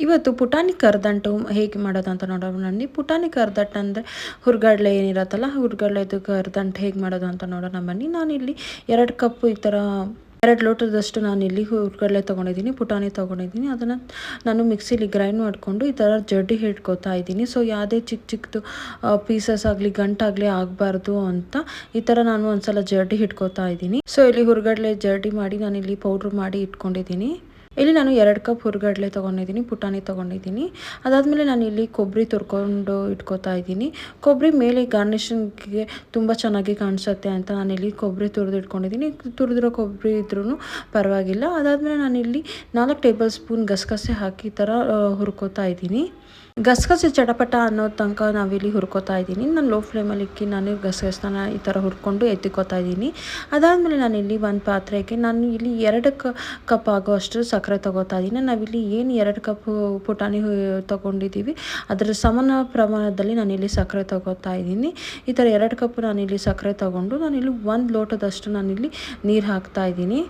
ಇವತ್ತು ಪುಟಾಣಿ ಕರದಂಟು ಹೇಗೆ ಮಾಡೋದು ಅಂತ ನೋಡೋಣ ಬನ್ನಿ. ಪುಟಾಣಿ ಕರದಂಟು ಅಂದರೆ ಹುರ್ಗಡ್ಲೆ ಏನಿರತ್ತಲ್ಲ, ಹುರ್ಗಡ್ಲೆದು ಕರದಂಟು ಹೇಗೆ ಮಾಡೋದು ಅಂತ ನೋಡೋಣ ಬನ್ನಿ. ನಾನಿಲ್ಲಿ 2 ಕಪ್ ಈ ಥರ 2 ಲೋಟದಷ್ಟು ನಾನಿಲ್ಲಿ ಹುರ್ಗಡ್ಲೆ ತೊಗೊಂಡಿದ್ದೀನಿ, ಪುಟಾಣಿ ತೊಗೊಂಡಿದ್ದೀನಿ. ಅದನ್ನು ನಾನು ಮಿಕ್ಸಿಲಿ ಗ್ರೈಂಡ್ ಮಾಡಿಕೊಂಡು ಈ ಥರ ಜಡ್ಡಿ ಹಿಡ್ಕೊತಾ ಇದ್ದೀನಿ. ಸೊ ಯಾವುದೇ ಚಿಕ್ಕ ಚಿಕ್ಕದು ಪೀಸಸ್ ಆಗಲಿ ಗಂಟಾಗಲಿ ಆಗಬಾರ್ದು ಅಂತ ಈ ಥರ ನಾನು ಒಂದ್ಸಲ ಜಡ್ಡಿ ಹಿಡ್ಕೊತಾ ಇದ್ದೀನಿ. ಸೊ ಇಲ್ಲಿ ಹುರ್ಗಡ್ಲೆ ಜಡ್ಡಿ ಮಾಡಿ ನಾನಿಲ್ಲಿ ಪೌಡ್ರ್ ಮಾಡಿ ಇಟ್ಕೊಂಡಿದ್ದೀನಿ. ಇಲ್ಲಿ ನಾನು 2 ಕಪ್ ಹುರ್ಗಡ್ಲೆ ತೊಗೊಂಡಿದ್ದೀನಿ, ಪುಟಾಣಿ ತೊಗೊಂಡಿದ್ದೀನಿ. ಅದಾದಮೇಲೆ ನಾನು ಇಲ್ಲಿ ಕೊಬ್ಬರಿ ತುರ್ಕೊಂಡು ಇಟ್ಕೋತಾ ಇದ್ದೀನಿ. ಕೊಬ್ಬರಿ ಮೇಲೆ ಗಾರ್ನಿಷಿಂಗ್ಗೆ ತುಂಬ ಚೆನ್ನಾಗಿ ಕಾಣಿಸುತ್ತೆ ಅಂತ ನಾನಿಲ್ಲಿ ಕೊಬ್ಬರಿ ತುರಿದು ಇಟ್ಕೊಂಡಿದ್ದೀನಿ. ತುರಿದಿರೋ ಕೊಬ್ಬರಿ ಇದ್ರೂ ಪರವಾಗಿಲ್ಲ. ಅದಾದಮೇಲೆ ನಾನಿಲ್ಲಿ 4 ಟೇಬಲ್ ಸ್ಪೂನ್ ಗಸಗಸೆ ಹಾಕಿ ಈ ಥರ ಹುರ್ಕೋತಾ ಇದ್ದೀನಿ. ಗಸಗಸೆ ಚಟಪಟ ಅನ್ನೋ ತನಕ ನಾವಿಲ್ಲಿ ಹುರ್ಕೋತಾ ಇದ್ದೀನಿ. ನಾನು ಲೋ ಫ್ಲೇಮಲ್ಲಿ ಇಕ್ಕಿ ನಾನು ಗಸಗಸನ ಈ ಥರ ಹುರ್ಕೊಂಡು ಎತ್ತಿಕೋತಾ ಇದ್ದೀನಿ. ಅದಾದಮೇಲೆ ನಾನಿಲ್ಲಿ ಒಂದು ಪಾತ್ರೆಗೆ ನಾನು ಇಲ್ಲಿ 2 ಕಪ್ ಆಗೋಷ್ಟು ಸಕ್ಕರೆ ತೊಗೋತಾ ಇದ್ದೀನಿ. ನಾವಿಲ್ಲಿ ಏನು 2 ಕಪ್ ಪುಟಾಣಿ ತೊಗೊಂಡಿದ್ದೀವಿ ಅದರ ಸಮಾನ ಪ್ರಮಾಣದಲ್ಲಿ ನಾನಿಲ್ಲಿ ಸಕ್ಕರೆ ತೊಗೋತಾ ಇದ್ದೀನಿ. ಈ ಥರ 2 ಕಪ್ ನಾನಿಲ್ಲಿ ಸಕ್ಕರೆ ತೊಗೊಂಡು ನಾನಿಲ್ಲಿ 1 ಲೋಟದಷ್ಟು ನಾನಿಲ್ಲಿ ನೀರು ಹಾಕ್ತಾ ಇದ್ದೀನಿ.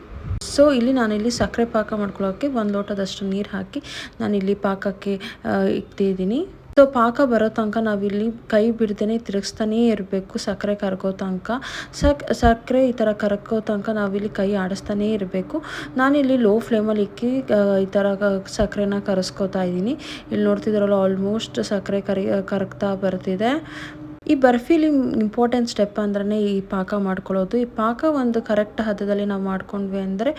ಸೊ ಇಲ್ಲಿ ನಾನಿಲ್ಲಿ ಸಕ್ಕರೆ ಪಾಕ ಮಾಡ್ಕೊಳ್ಳೋಕ್ಕೆ 1 ಲೋಟದಷ್ಟು ನೀರು ಹಾಕಿ ನಾನಿಲ್ಲಿ ಪಾಕಕ್ಕೆ ಇಟ್ಟಿದ್ದೀನಿ. ಸೊ ಪಾಕ ಬರೋ ತನಕ ನಾವಿಲ್ಲಿ ಕೈ ಬಿಡ್ದೇ ತಿರುಗಿಸ್ತಾನೇ ಇರಬೇಕು. ಸಕ್ಕರೆ ಕರಗೋ ತನಕ ಸಕ್ಕರೆ ಈ ಥರ ಕರಗೋ ತನಕ ನಾವಿಲ್ಲಿ ಕೈ ಆಡಿಸ್ತಾನೇ ಇರಬೇಕು. ನಾನಿಲ್ಲಿ ಲೋ ಫ್ಲೇಮಲ್ಲಿ ಇಕ್ಕಿ ಈ ಥರ ಸಕ್ಕರೆನ ಕರಗಿಸ್ಕೋತಾ ಇದ್ದೀನಿ. ಇಲ್ಲಿ ನೋಡ್ತಿದ್ದೀರಲ್ಲ, ಆಲ್ಮೋಸ್ಟ್ ಸಕ್ಕರೆ ಕರಗ್ತಾ ಬರ್ತಿದೆ. ಈ ಬರ್ಫಿಲಿ ಇಂಪಾರ್ಟೆಂಟ್ ಸ್ಟೆಪ್ ಅಂದ್ರೆ ಈ ಪಾಕ ಮಾಡ್ಕೊಳ್ಳೋದು. ಈ ಪಾಕ ಒಂದು ಕರೆಕ್ಟ್ ಹದದಲ್ಲಿ ನಾವು ಮಾಡ್ಕೊಂಡ್ವಿ ಅಂದರೆ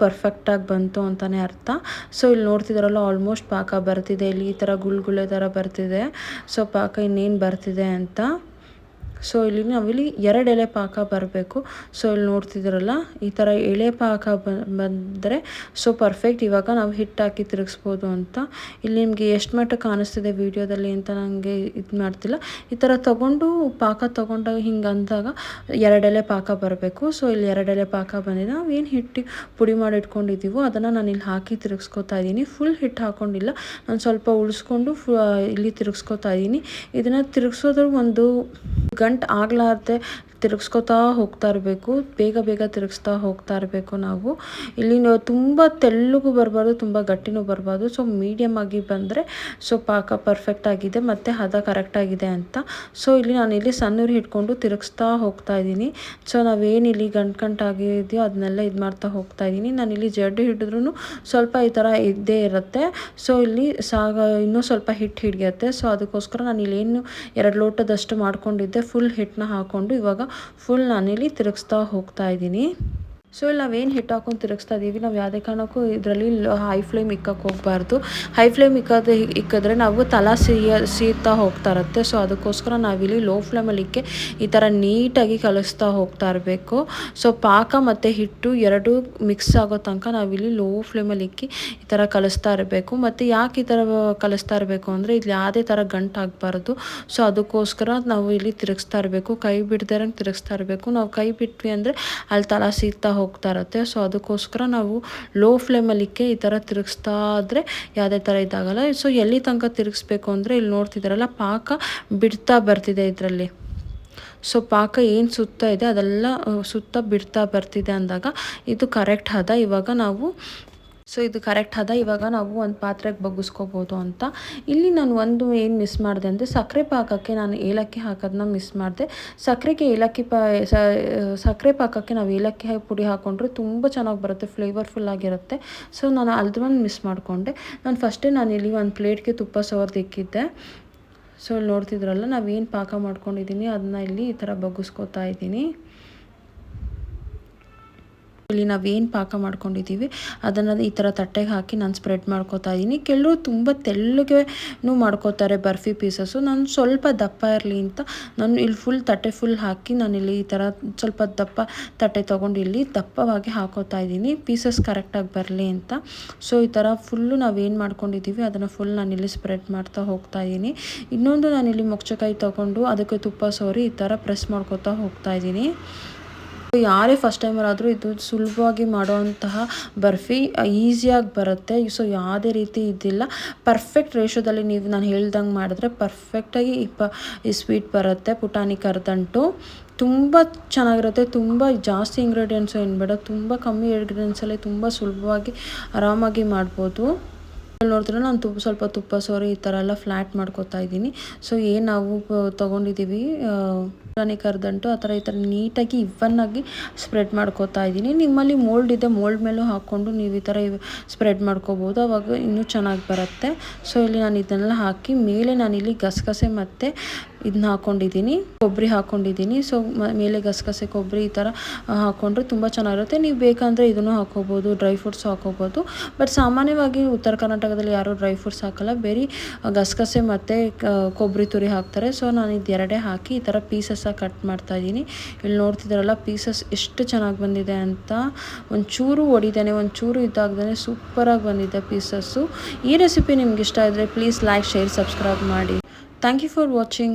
ಪರ್ಫೆಕ್ಟಾಗಿ ಬಂತು ಅಂತಲೇ ಅರ್ಥ. ಸೊ ಇಲ್ಲಿ ನೋಡ್ತಿದ್ದಾರಲ್ಲ, ಆಲ್ಮೋಸ್ಟ್ ಪಾಕ ಬರ್ತಿದೆ. ಇಲ್ಲಿ ಈ ಥರ ಗುಳ್ಗುಳೆ ಥರ ಬರ್ತಿದೆ. ಸೊ ಪಾಕ ಇನ್ನೇನು ಬರ್ತಿದೆ ಅಂತ. ಸೊ ಇಲ್ಲಿ ನಾವಿಲ್ಲಿ 2 ಎಲೆ ಪಾಕ ಬರಬೇಕು. ಸೊ ಇಲ್ಲಿ ನೋಡ್ತಿದ್ದೀರಲ್ಲ, ಈ ಥರ ಎಳೆ ಪಾಕ ಬಂದರೆ ಸೊ ಪರ್ಫೆಕ್ಟ್. ಇವಾಗ ನಾವು ಹಿಟ್ಟು ಹಾಕಿ ತಿರುಗಿಸ್ಬೋದು ಅಂತ. ಇಲ್ಲಿ ನಿಮಗೆ ಎಷ್ಟು ಮಟ್ಟ ಕಾಣಿಸ್ತಿದೆ ವಿಡಿಯೋದಲ್ಲಿ ಅಂತ ನನಗೆ ಇದು ಮಾಡ್ತಿಲ್ಲ. ಈ ಥರ ತೊಗೊಂಡು ಪಾಕ ತೊಗೊಂಡಾಗ ಹಿಂಗೆ ಅಂದಾಗ 2 ಎಲೆ ಪಾಕ ಬರಬೇಕು. ಸೊ ಇಲ್ಲಿ 2 ಎಲೆ ಪಾಕ ಬಂದಿದೆ. ನಾವು ಏನು ಹಿಟ್ಟು ಪುಡಿ ಮಾಡಿ ಇಟ್ಕೊಂಡಿದ್ದೀವೋ ಅದನ್ನು ನಾನು ಇಲ್ಲಿ ಹಾಕಿ ತಿರುಗಿಸ್ಕೊತಾ ಇದ್ದೀನಿ. ಫುಲ್ ಹಿಟ್ಟು ಹಾಕ್ಕೊಂಡಿಲ್ಲ, ನಾನು ಸ್ವಲ್ಪ ಉಳಿಸ್ಕೊಂಡು ಇಲ್ಲಿ ತಿರುಗಿಸ್ಕೊತಾ ಇದ್ದೀನಿ. ಇದನ್ನು ತಿರುಗಿಸೋದ್ರ ಒಂದು ಗಂಟೆ ಆಗಲಾರ್ದೆ ತಿರುಗಿಸ್ಕೊತಾ ಹೋಗ್ತಾ ಇರಬೇಕು. ಬೇಗ ಬೇಗ ತಿರುಗಿಸ್ತಾ ಹೋಗ್ತಾ ಇರಬೇಕು. ನಾವು ಇಲ್ಲಿ ತುಂಬ ತೆಳ್ಳಗೂ ಬರಬಾರ್ದು, ತುಂಬ ಗಟ್ಟಿನೂ ಬರಬಾರ್ದು. ಸೊ ಮೀಡಿಯಮ್ ಆಗಿ ಬಂದರೆ ಸೊ ಪಾಕ ಪರ್ಫೆಕ್ಟ್ ಆಗಿದೆ ಮತ್ತು ಹದ ಕರೆಕ್ಟಾಗಿದೆ ಅಂತ. ಸೊ ಇಲ್ಲಿ ನಾನು ಇಲ್ಲಿ ಸಣ್ಣೂರು ಹಿಡ್ಕೊಂಡು ತಿರುಗಿಸ್ತಾ ಹೋಗ್ತಾ ಇದ್ದೀನಿ. ಸೊ ನಾವೇನಿಲ್ಲಿ ಗಂಟಾಗಿದೆಯೋ ಅದನ್ನೆಲ್ಲ ಇದು ಮಾಡ್ತಾ ಹೋಗ್ತಾ ಇದ್ದೀನಿ. ನಾನಿಲ್ಲಿ ಜಡ್ಡು ಹಿಡಿದ್ರೂ ಸ್ವಲ್ಪ ಈ ಥರ ಇದ್ದೇ ಇರುತ್ತೆ. ಸೊ ಇಲ್ಲಿ ಇನ್ನೂ ಸ್ವಲ್ಪ ಹಿಟ್ಟು ಹಿಡಿಯುತ್ತೆ. ಸೊ ಅದಕ್ಕೋಸ್ಕರ ನಾನು ಇಲ್ಲೇನು 2 ಲೋಟದಷ್ಟು ಮಾಡ್ಕೊಂಡಿದ್ದೆ, ಫುಲ್ ಹಿಟ್ಟನ್ನ ಹಾಕ್ಕೊಂಡು ಇವಾಗ ಫುಲ್ ನಾನಿಲ್ಲಿ ತಿರುಗಿಸ್ತಾ ಹೋಗ್ತಾ ಇದ್ದೀನಿ. ಸೊ ಇಲ್ಲಿ ನಾವೇನು ಹಿಟ್ಟು ಹಾಕೊಂಡು ತಿರುಗಿಸ್ತಾ ಇದ್ದೀವಿ, ನಾವು ಯಾವುದೇ ಕಾರಣಕ್ಕೂ ಇದರಲ್ಲಿ ಹೈ ಫ್ಲೇಮ್ ಇಕ್ಕಕ್ಕೆ ಹೋಗಬಾರ್ದು. ಹೈ ಫ್ಲೇಮ್ ಇಕ್ಕಿದ್ರೆ ನಾವು ಸೀತಾ ಹೋಗ್ತಾ ಇರುತ್ತೆ. ಸೊ ಅದಕ್ಕೋಸ್ಕರ ನಾವಿಲ್ಲಿ ಲೋ ಫ್ಲೇಮಲ್ಲಿ ಇಕ್ಕಿ ಈ ಥರ ನೀಟಾಗಿ ಕಲಿಸ್ತಾ ಹೋಗ್ತಾ ಇರಬೇಕು. ಸೊ ಪಾಕ ಮತ್ತು ಹಿಟ್ಟು 2 ಮಿಕ್ಸ್ ಆಗೋ ತನಕ ನಾವಿಲ್ಲಿ ಲೋ ಫ್ಲೇಮಲ್ಲಿ ಇಕ್ಕಿ ಈ ಥರ ಕಲಿಸ್ತಾ ಇರಬೇಕು. ಮತ್ತು ಯಾಕೆ ಈ ಥರ ಕಲಿಸ್ತಾ ಇರಬೇಕು ಅಂದರೆ ಇಲ್ಲಿ ಯಾವುದೇ ಥರ ಗಂಟು ಆಗಬಾರ್ದು. ಸೊ ಅದಕ್ಕೋಸ್ಕರ ನಾವು ಇಲ್ಲಿ ತಿರುಗಿಸ್ತಾ ಇರಬೇಕು, ಕೈ ಬಿಡ್ದಿರಂಗೆ ತಿರುಗಿಸ್ತಾ ಇರಬೇಕು. ನಾವು ಕೈ ಬಿಟ್ವಿ ಅಂದರೆ ಅಲ್ಲಿ ಸೀತಾ ಹೋಗ್ತಾ ಇರುತ್ತೆ. ಸೊ ಅದಕ್ಕೋಸ್ಕರ ನಾವು ಲೋ ಫ್ಲೇಮಲ್ಲಿಕ್ಕೆ ಈ ಥರ ತಿರುಗಿಸ್ತಾ ಇದ್ರೆ ಯಾವುದೇ ಥರ ಇದಾಗಲ್ಲ. ಸೊ ಎಲ್ಲಿ ತನಕ ತಿರುಗಿಸ್ಬೇಕು ಅಂದರೆ ಇಲ್ಲಿ ನೋಡ್ತಿದ್ದಾರಲ್ಲ, ಪಾಕ ಬಿಡ್ತಾ ಬರ್ತಿದೆ ಇದರಲ್ಲಿ. ಸೊ ಪಾಕ ಏನು ಸುತ್ತ ಇದೆ ಅದೆಲ್ಲ ಸುತ್ತ ಬಿಡ್ತಾ ಬರ್ತಿದೆ ಅಂದಾಗ ಇದು ಕರೆಕ್ಟ್ ಹದ. ಇವಾಗ ನಾವು ಒಂದು ಪಾತ್ರೆಗೆ ಬಗ್ಗಿಸ್ಕೋಬೋದು ಅಂತ. ಇಲ್ಲಿ ನಾನು ಒಂದು ಏನು ಮಿಸ್ ಮಾಡಿದೆ ಅಂದರೆ ಸಕ್ಕರೆ ಪಾಕಕ್ಕೆ ನಾನು ಏಲಕ್ಕಿ ಹಾಕೋದನ್ನ ಮಿಸ್ ಮಾಡಿದೆ. ಸಕ್ಕರೆ ಪಾಕಕ್ಕೆ ನಾವು ಏಲಕ್ಕಿ ಪುಡಿ ಹಾಕ್ಕೊಂಡ್ರೆ ತುಂಬ ಚೆನ್ನಾಗಿ ಬರುತ್ತೆ, ಫ್ಲೇವರ್ಫುಲ್ ಆಗಿರುತ್ತೆ. ಸೊ ನಾನು ಅದನ್ನು ಮಿಸ್ ಮಾಡಿಕೊಂಡೆ. ನಾನಿಲ್ಲಿ ಒಂದು ಪ್ಲೇಟ್ಗೆ ತುಪ್ಪ ಸವರ್ದು ಇಕ್ಕಿದ್ದೆ. ಸೊ ಇಲ್ಲಿ ನೋಡ್ತಿದ್ರಲ್ಲ, ನಾವೇನು ಪಾಕ ಮಾಡ್ಕೊಂಡಿದ್ದೀನಿ ಅದನ್ನ ಇಲ್ಲಿ ಈ ಥರ ಬಗ್ಗಿಸ್ಕೋತಾ ಇದ್ದೀನಿ. ಇಲ್ಲಿ ನಾವೇನು ಪಾಕ ಮಾಡ್ಕೊಂಡಿದ್ದೀವಿ ಅದನ್ನು ಈ ಥರ ತಟ್ಟೆಗೆ ಹಾಕಿ ನಾನು ಸ್ಪ್ರೆಡ್ ಮಾಡ್ಕೋತಾ ಇದ್ದೀನಿ. ಕೆಲವರು ತುಂಬ ತೆಳ್ಳಗೆ ಮಾಡ್ಕೋತಾರೆ ಬರ್ಫಿ ಪೀಸಸ್ಸು. ನಾನು ಸ್ವಲ್ಪ ದಪ್ಪ ಇರಲಿ ಅಂತ ನಾನು ಇಲ್ಲಿ ತಟ್ಟೆ ಫುಲ್ ಹಾಕಿ ನಾನಿಲ್ಲಿ ಈ ಥರ ಸ್ವಲ್ಪ ದಪ್ಪ ತಟ್ಟೆ ತೊಗೊಂಡು ಇಲ್ಲಿ ದಪ್ಪವಾಗಿ ಹಾಕೋತಾ ಇದ್ದೀನಿ, ಪೀಸಸ್ ಕರೆಕ್ಟಾಗಿ ಬರಲಿ ಅಂತ. ಸೊ ಈ ಥರ ಫುಲ್ಲು ನಾವೇನು ಮಾಡ್ಕೊಂಡಿದ್ದೀವಿ ಅದನ್ನು ಫುಲ್ ನಾನಿಲ್ಲಿ ಸ್ಪ್ರೆಡ್ ಮಾಡ್ತಾ ಹೋಗ್ತಾ ಇದ್ದೀನಿ. ಇನ್ನೊಂದು ನಾನಿಲ್ಲಿ ಮೊಗಚಕಾಯಿ ತೊಗೊಂಡು ಅದಕ್ಕೆ ತುಪ್ಪ ಸೋರಿ ಈ ಥರ ಪ್ರೆಸ್ ಮಾಡ್ಕೋತಾ ಹೋಗ್ತಾ ಇದ್ದೀನಿ. ಯಾರೇ ಫಸ್ಟ್ ಟೈಮರಾದರೂ ಇದು ಸುಲಭವಾಗಿ ಮಾಡೋವಂತಹ ಬರ್ಫಿ ಈಸಿಯಾಗಿ ಬರುತ್ತೆ. ಸೊ ಯಾವುದೇ ರೀತಿ ಇದಿಲ್ಲ, ಪರ್ಫೆಕ್ಟ್ ರೇಷೋದಲ್ಲಿ ನೀವು ನಾನು ಹೇಳ್ದಂಗೆ ಮಾಡಿದ್ರೆ ಪರ್ಫೆಕ್ಟಾಗಿ ಈ ಸ್ವೀಟ್ ಬರುತ್ತೆ. ಪುಟಾಣಿ ಕರದಂಟು ತುಂಬ ಚೆನ್ನಾಗಿರುತ್ತೆ. ತುಂಬ ಜಾಸ್ತಿ ಇಂಗ್ರೀಡಿಯೆಂಟ್ಸು ಏನು ಬೇಡ, ತುಂಬ ಕಮ್ಮಿ ಇಂಗ್ರೀಡಿಯೆಂಟ್ಸಲ್ಲಿ ತುಂಬ ಸುಲಭವಾಗಿ ಆರಾಮಾಗಿ ಮಾಡ್ಬೋದು. ನೋಡ್ತೀರ ನಾನು ಸ್ವಲ್ಪ ತುಪ್ಪ ಸೋರಿ ಈ ಥರ ಎಲ್ಲ ಫ್ಲ್ಯಾಟ್ ಮಾಡ್ಕೊತಾ ಇದ್ದೀನಿ. ಸೊ ಏನು ನಾವು ತೊಗೊಂಡಿದ್ದೀವಿ ಪುಟಾಣಿ ಕರದಂಟು ಆ ಥರ ಈ ಥರ ನೀಟಾಗಿ ಇವನ್ನಾಗಿ ಸ್ಪ್ರೆಡ್ ಮಾಡ್ಕೊತಾ ಇದ್ದೀನಿ. ನಿಮ್ಮಲ್ಲಿ ಮೋಲ್ಡ್ ಇದೆ, ಮೋಲ್ಡ್ ಮೇಲೂ ಹಾಕ್ಕೊಂಡು ನೀವು ಈ ಥರ ಸ್ಪ್ರೆಡ್ ಮಾಡ್ಕೋಬೋದು, ಅವಾಗ ಇನ್ನೂ ಚೆನ್ನಾಗಿ ಬರುತ್ತೆ. ಸೊ ಇಲ್ಲಿ ನಾನು ಇದನ್ನೆಲ್ಲ ಹಾಕಿ ಮೇಲೆ ನಾನಿಲ್ಲಿ ಗಸಗಸೆ ಮತ್ತು ಇದನ್ನ ಹಾಕ್ಕೊಂಡಿದ್ದೀನಿ, ಕೊಬ್ಬರಿ ಹಾಕ್ಕೊಂಡಿದ್ದೀನಿ. ಸೊ ಮೇಲೆ ಗಸಗಸೆ ಕೊಬ್ಬರಿ ಈ ಥರ ಹಾಕ್ಕೊಂಡ್ರೆ ತುಂಬ ಚೆನ್ನಾಗಿರುತ್ತೆ. ನೀವು ಬೇಕಂದರೆ ಇದನ್ನು ಹಾಕ್ಕೋಬೋದು, ಡ್ರೈ ಫ್ರೂಟ್ಸ್ ಹಾಕ್ಕೋಬೋದು. ಬಟ್ ಸಾಮಾನ್ಯವಾಗಿ ಉತ್ತರ ಕರ್ನಾಟಕದಲ್ಲಿ ಯಾರೂ ಡ್ರೈ ಫ್ರೂಟ್ಸ್ ಹಾಕಲ್ಲ, ಬರೀ ಗಸಗಸೆ ಮತ್ತು ಕೊಬ್ಬರಿ ತುರಿ ಹಾಕ್ತಾರೆ. ಸೊ ನಾನು ಇದೆರಡೇ ಹಾಕಿ ಈ ಥರ ಪೀಸಸ್ಸಾಗಿ ಕಟ್ ಮಾಡ್ತಾಯಿದ್ದೀನಿ. ಇಲ್ಲಿ ನೋಡ್ತಿದ್ದಾರಲ್ಲ ಪೀಸಸ್ ಎಷ್ಟು ಚೆನ್ನಾಗಿ ಬಂದಿದೆ ಅಂತ. ಒಂಚೂರು ಒಡಿದೇನೆ, ಒಂಚೂರು ಇದಾಗ್ದೇ ಸೂಪರಾಗಿ ಬಂದಿದೆ ಪೀಸಸ್ಸು. ಈ ರೆಸಿಪಿ ನಿಮ್ಗೆ ಇಷ್ಟ ಇದ್ದರೆ ಪ್ಲೀಸ್ ಲೈಕ್, ಶೇರ್, ಸಬ್ಸ್ಕ್ರೈಬ್ ಮಾಡಿ. Thank you for watching.